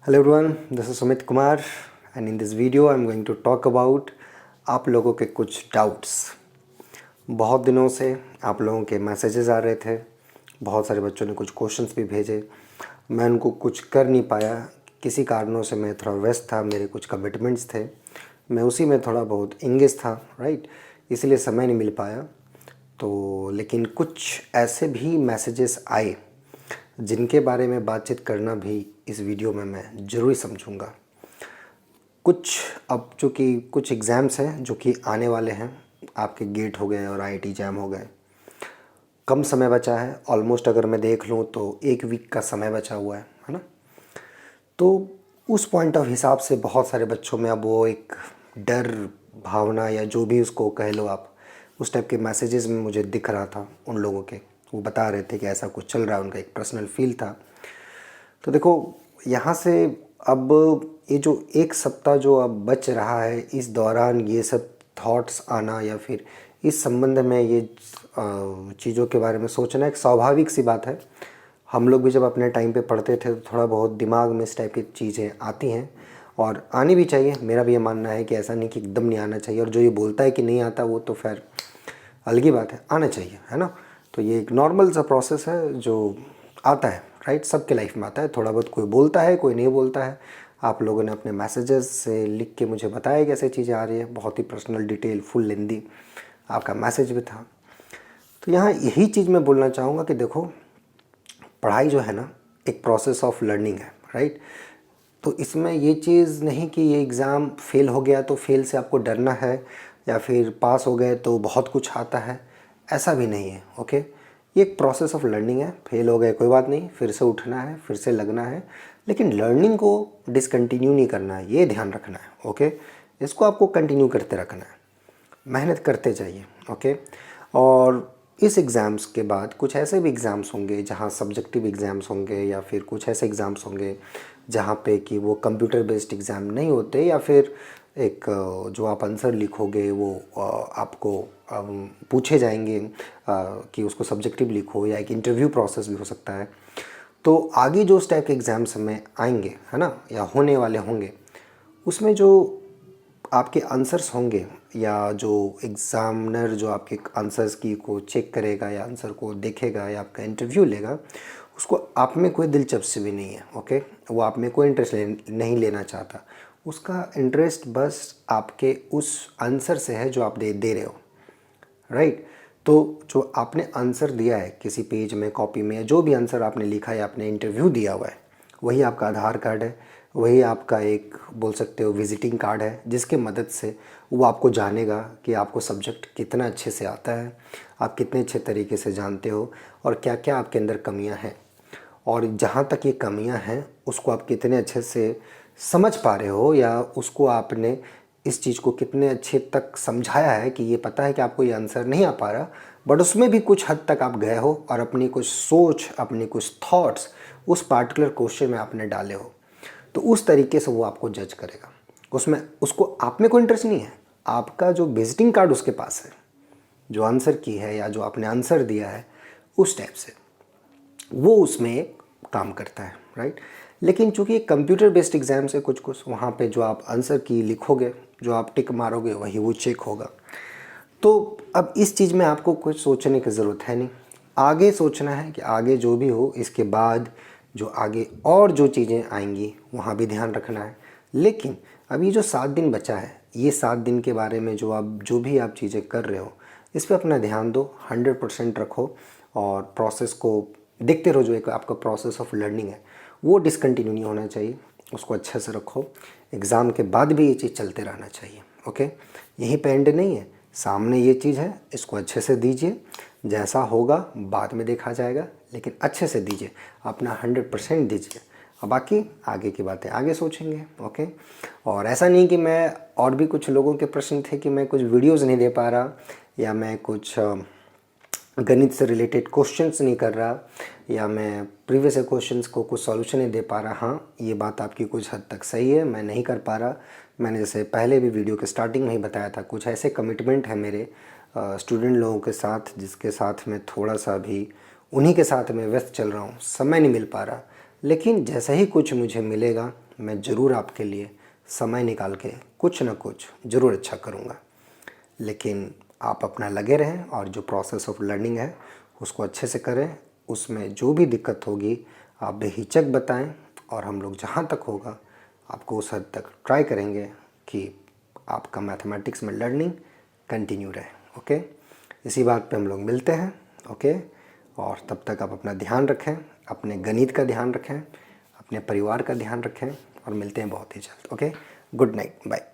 Hello everyone, this is Sumit Kumar and in this video I'm going to talk about आप लोगों के कुछ doubts. बहुत दिनों से आप लोगों के मैसेजेस आ रहे थे, बहुत सारे बच्चों ने कुछ क्वेश्चंस भी भेजे, मैं उनको कुछ कर नहीं पाया, किसी कारणों से मैं थोड़ा व्यस्त था, मेरे कुछ कमिटमेंट्स थे, मैं उसी में थोड़ा बहुत इंगेज था, राइट, इसलिए समय नहीं मिल पाया। तो लेकिन कुछ ऐसे भी मैसेजेस आए जिनके बारे में बातचीत करना भी इस वीडियो में मैं ज़रूर समझूंगा। कुछ अब चूँकि कुछ एग्ज़ाम्स हैं जो कि आने वाले हैं, आपके गेट हो गए और आईआईटी जैम हो गए, कम समय बचा है, ऑलमोस्ट अगर मैं देख लूँ तो 1 वीक का समय बचा हुआ है ना। तो उस पॉइंट ऑफ हिसाब से बहुत सारे बच्चों में अब वो एक डर भावना या जो भी उसको कह लो आप, उस टाइप के मैसेजेस में मुझे दिख रहा था उन लोगों के। वो बता रहे थे कि ऐसा कुछ चल रहा है, उनका एक पर्सनल फील था। तो देखो यहाँ से अब ये जो 1 सप्ताह जो अब बच रहा है, इस दौरान ये सब थॉट्स आना या फिर इस संबंध में ये चीज़ों के बारे में सोचना एक स्वाभाविक सी बात है। हम लोग भी जब अपने टाइम पे पढ़ते थे तो थोड़ा बहुत दिमाग में इस टाइप की चीज़ें आती हैं और आनी भी चाहिए। मेरा भी ये मानना है कि ऐसा नहीं कि एकदम नहीं आना चाहिए, और जो ये बोलता है कि नहीं आता वो तो फिर अलग ही बात है, आना चाहिए, है ना। तो ये एक नॉर्मल सा प्रोसेस है जो आता है, राइट, सबके लाइफ में आता है। थोड़ा बहुत कोई बोलता है, कोई नहीं बोलता है। आप लोगों ने अपने मैसेजेस से लिख के मुझे बताया कि ऐसे चीज़ें आ रही है, बहुत ही पर्सनल डिटेल फुल लेंदी आपका मैसेज भी था। तो यहाँ यही चीज़ मैं बोलना चाहूँगा कि देखो, पढ़ाई जो है ना एक प्रोसेस ऑफ लर्निंग है, राइट। तो इसमें ये चीज़ नहीं कि ये एग्ज़ाम फेल हो गया तो फेल से आपको डरना है, या फिर पास हो गए तो बहुत कुछ आता है, ऐसा भी नहीं है। ओके, ये एक प्रोसेस ऑफ लर्निंग है। फेल हो गए कोई बात नहीं, फिर से उठना है, फिर से लगना है, लेकिन लर्निंग को डिसकंटिन्यू नहीं करना है, ये ध्यान रखना है। ओके, इसको आपको कंटिन्यू करते रखना है, मेहनत करते जाइए। ओके, और इस एग्ज़ाम्स के बाद कुछ ऐसे भी एग्ज़ाम्स होंगे जहाँ सब्जेक्टिव एग्ज़ाम्स होंगे, या फिर कुछ ऐसे एग्ज़ाम्स होंगे जहाँ पे कि वो कंप्यूटर बेस्ड एग्ज़ाम नहीं होते, या फिर एक जो आप आंसर लिखोगे वो आपको पूछे जाएंगे कि उसको सब्जेक्टिव लिखो, या एक इंटरव्यू प्रोसेस भी हो सकता है। तो आगे जो उस टाइप के एग्ज़ाम्स में आएंगे, है ना, या होने वाले होंगे, उसमें जो आपके आंसर्स होंगे, या जो एग्ज़ामिनर जो आपके आंसर्स की को चेक करेगा या आंसर को देखेगा या आपका इंटरव्यू लेगा, उसको आप में कोई दिलचस्पी भी नहीं है। ओके, वो आप में कोई इंटरेस्ट नहीं लेना चाहता। उसका इंटरेस्ट बस आपके उस आंसर से है जो आप दे रहे हो, राइट। तो जो आपने आंसर दिया है किसी पेज में, कॉपी में, या जो भी आंसर आपने लिखा है, आपने इंटरव्यू दिया हुआ है, वही आपका आधार कार्ड है, वही आपका एक बोल सकते हो विजिटिंग कार्ड है, जिसके मदद से वो आपको जानेगा कि आपको सब्जेक्ट कितना अच्छे से आता है, आप कितने अच्छे तरीके से जानते हो, और क्या क्या आपके अंदर कमियां हैं, और जहाँ तक ये कमियां हैं उसको आप कितने अच्छे से समझ पा रहे हो, या उसको आपने इस चीज़ को कितने अच्छे तक समझाया है कि ये पता है कि आपको ये आंसर नहीं आ पा रहा, बट उसमें भी कुछ हद तक आप गए हो और अपनी कुछ सोच, अपनी कुछ थॉट्स उस पार्टिकुलर क्वेश्चन में आपने डाले हो। तो उस तरीके से वो आपको जज करेगा। उसमें उसको आप में कोई इंटरेस्ट नहीं है, आपका जो विजिटिंग कार्ड उसके पास है, जो आंसर की है या जो आपने आंसर दिया है, उस टाइप से वो उसमें एक काम करता है, राइट। लेकिन चूंकि एक कंप्यूटर बेस्ड एग्ज़ाम से कुछ कुछ वहाँ पे जो आप आंसर की लिखोगे, जो आप टिक मारोगे, वही वो चेक होगा। तो अब इस चीज़ में आपको कुछ सोचने की ज़रूरत है नहीं, आगे सोचना है कि आगे जो भी हो इसके बाद जो आगे और जो चीज़ें आएंगी वहाँ भी ध्यान रखना है। लेकिन अभी जो 7 दिन बचा है, ये 7 दिन के बारे में जो भी आप चीज़ें कर रहे हो, इस पर अपना ध्यान दो, 100% रखो, और प्रोसेस को देखते रहो। जो एक आपका प्रोसेस ऑफ लर्निंग है वो डिसकंटिन्यू नहीं होना चाहिए, उसको अच्छे से रखो। एग्ज़ाम के बाद भी ये चीज़ चलते रहना चाहिए। ओके, यहीं पे एंड नहीं है, सामने ये चीज़ है, इसको अच्छे से दीजिए, जैसा होगा बाद में देखा जाएगा, लेकिन अच्छे से दीजिए, अपना 100% दीजिए। अब बाकी आगे की बातें आगे सोचेंगे। ओके, और ऐसा नहीं कि मैं, और भी कुछ लोगों के प्रश्न थे कि मैं कुछ वीडियोज़ नहीं दे पा रहा, या मैं कुछ गणित से रिलेटेड क्वेश्चंस नहीं कर रहा, या मैं प्रीवियस क्वेश्चंस को कुछ सॉल्यूशन नहीं दे पा रहा। हाँ, ये बात आपकी कुछ हद तक सही है, मैं नहीं कर पा रहा। मैंने जैसे पहले भी वीडियो के स्टार्टिंग में ही बताया था, कुछ ऐसे कमिटमेंट है मेरे स्टूडेंट लोगों के साथ, जिसके साथ मैं थोड़ा सा भी उन्हीं के साथ मैं व्यस्त चल रहा हूँ, समय नहीं मिल पा रहा। लेकिन जैसा ही कुछ मुझे मिलेगा मैं ज़रूर आपके लिए समय निकाल के कुछ ना कुछ ज़रूर अच्छा करूँगा। लेकिन आप अपना लगे रहें और जो प्रोसेस ऑफ लर्निंग है उसको अच्छे से करें। उसमें जो भी दिक्कत होगी आप बेहिचक बताएं और हम लोग जहाँ तक होगा आपको उस हद तक ट्राई करेंगे कि आपका मैथमेटिक्स में लर्निंग कंटिन्यू रहे। ओके, इसी बात पे हम लोग मिलते हैं। ओके, और तब तक आप अपना ध्यान रखें, अपने गणित का ध्यान रखें, अपने परिवार का ध्यान रखें और मिलते हैं बहुत ही जल्द। Okay, good night, bye.